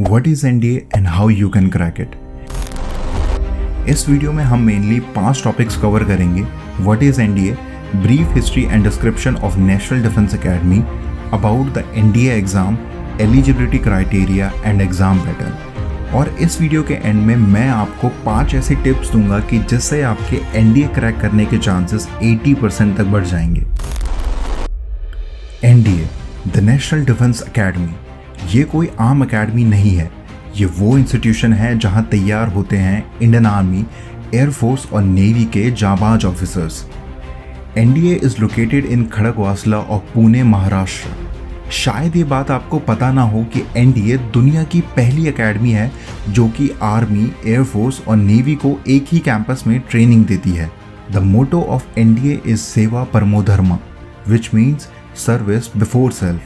What is NDA and how you can crack it? इस video में हम mainly 5 topics cover करेंगे. What is NDA, brief history and description of National Defence Academy, about the NDA exam, eligibility criteria and exam pattern. और इस video के and में मैं आपको 5 ऐसी टिप्स दूंगा कि जिससे आपके NDA क्रैक करने के चांसेस 80% तक बढ़ जाएंगे. NDA, the national defence academy, ये कोई आम अकेडमी नहीं है. ये वो इंस्टीट्यूशन है जहां तैयार होते हैं इंडियन आर्मी, एयरफोर्स और नेवी के जाबाज officers. NDA is located in Khadakwasla और पुणे, महाराष्ट्र. शायद ये बात आपको पता ना हो कि NDA दुनिया की पहली अकेडमी है जो कि आर्मी, एयरफोर्स और नेवी को एक ही कैंपस में ट्रेनिंग देती है. The motto of NDA is सेवा परमो धर्मा, which means service before self.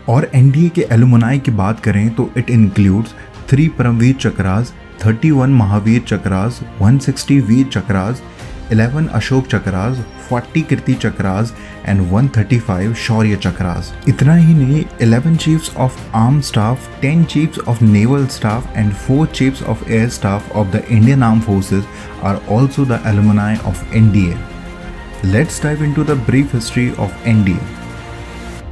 और NDA के एलुमनाई की बात करें तो it includes 3 Param Vir Chakras, 31 Maha Vir Chakras, 160 Vir Chakras, 11 Ashok Chakras, 40 Kirti Chakras and 135 Shaurya Chakras. इतना ही नहीं, 11 chiefs of arm staff, 10 chiefs of naval staff and 4 chiefs of air staff of the Indian arm forces are also the alumni of NDA. Let's dive into the brief history of NDA.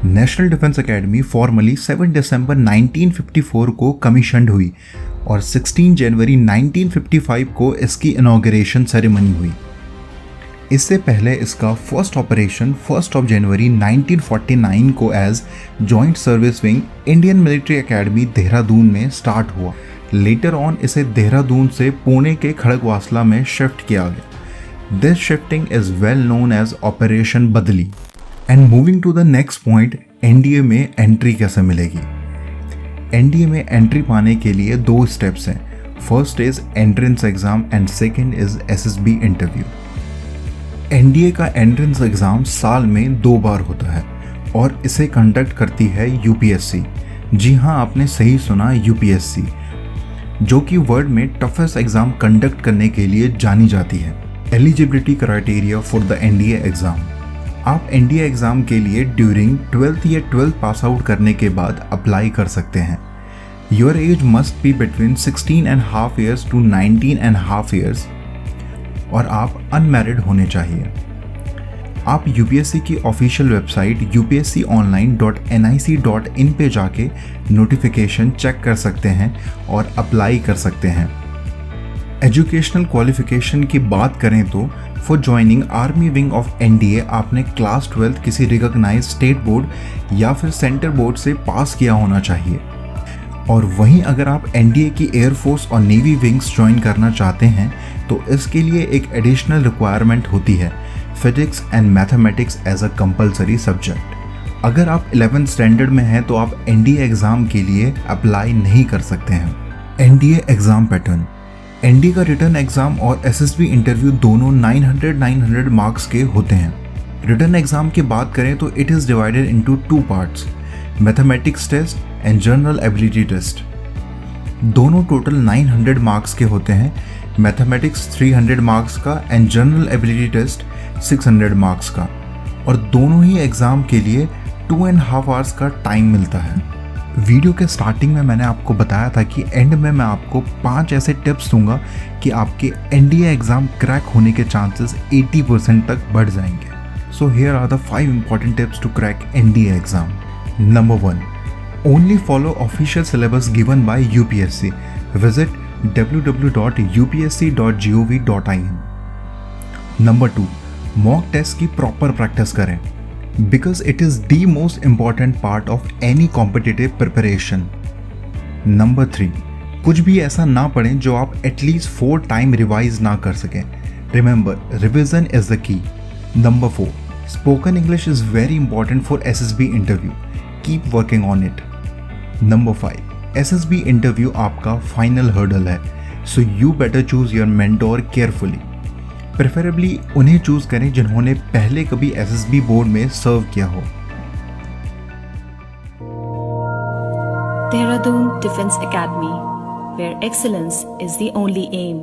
National defence academy formally 7 दिसंबर 1954 को commissioned हुई और 16 जनवरी 1955 को इसकी inauguration ceremony हुई. इससे पहले इसका फर्स्ट ऑपरेशन 1 जनवरी 1949 को as joint service wing Indian military academy Dehradun में स्टार्ट हुआ. लेटर ऑन इसे देहरादून से पुणे के खड़गवासला में शिफ्ट किया गया. This shifting is well known as Operation बदली. And moving to the next point, NDA में एंट्री कैसे मिलेगी. NDA में एंट्री पाने के लिए 2 स्टेप्स हैं. First is entrance exam and second is SSB interview. NDA का एंट्रेंस एग्जाम साल में 2 बार होता है और इसे कंडक्ट करती है UPSC. जी हाँ, आपने सही सुना, UPSC, जो कि वर्ल्ड में टफेस्ट एग्जाम कंडक्ट करने के लिए जानी जाती है. Eligibility criteria for the NDA exam. आप NDA एग्जाम के लिए ड्यूरिंग 12th या 12th पास आउट करने के बाद अप्लाई कर सकते हैं. Your age must be between 16.5 years to 19.5 years और आप अनमैरिड होने चाहिए. आप UPSC की ऑफिशियल वेबसाइट upsconline.nic.in पे जाके नोटिफिकेशन चेक कर सकते हैं और अप्लाई कर सकते हैं. एजुकेशनल क्वालिफिकेशन की बात करें तो for joining army wing of NDA आपने क्लास 12 किसी रिकॉग्नाइज्ड स्टेट बोर्ड या फिर सेंटर बोर्ड से पास किया होना चाहिए. और वहीं अगर आप NDA की एयरफोर्स और नेवी विंग्स ज्वाइन करना चाहते हैं तो इसके लिए एक एडिशनल रिक्वायरमेंट होती है, physics and mathematics as a compulsory subject. अगर आप 11th स्टैंडर्ड में हैं तो आप NDA एग्ज़ाम के लिए अप्लाई नहीं कर सकते हैं. NDA exam pattern. NDA का रिटर्न एग्जाम और SSB इंटरव्यू दोनों 900 मार्क्स के होते हैं. रिटर्न एग्जाम की बात करें तो it is divided into 2 parts, mathematics test and general ability test. दोनों टोटल 900 मार्क्स के होते हैं. मैथमेटिक्स 300 मार्क्स का and general ability test 600 marks का. और दोनों ही एग्ज़ाम के लिए 2.5 आवर्स का टाइम मिलता है. वीडियो के स्टार्टिंग में मैंने आपको बताया था कि एंड में मैं आपको 5 ऐसे टिप्स दूंगा कि आपके NDA एग्ज़ाम क्रैक होने के चांसेस 80% तक बढ़ जाएंगे. So here are the 5 important tips to crack NDA exam. Number 1, only follow official syllabus given by UPSC. Visit www.upsc.gov.in. Number 2, mock test की प्रॉपर प्रैक्टिस करें because it is the most important part of any competitive preparation. Number 3, कुछ भी ऐसा ना पढ़ें जो आप at least 4 time revise ना कर सकें. Remember, revision is the key. Number 4, spoken English is very important for SSB interview. Keep working on it. Number 5, SSB interview आपका फाइनल हर्डल है, so you better choose your mentor carefully. Preferably उन्हें choose करें जिन्होंने पहले कभी SSB board में सर्व किया हो. Dehradun Defence Academy, where excellence is the only aim.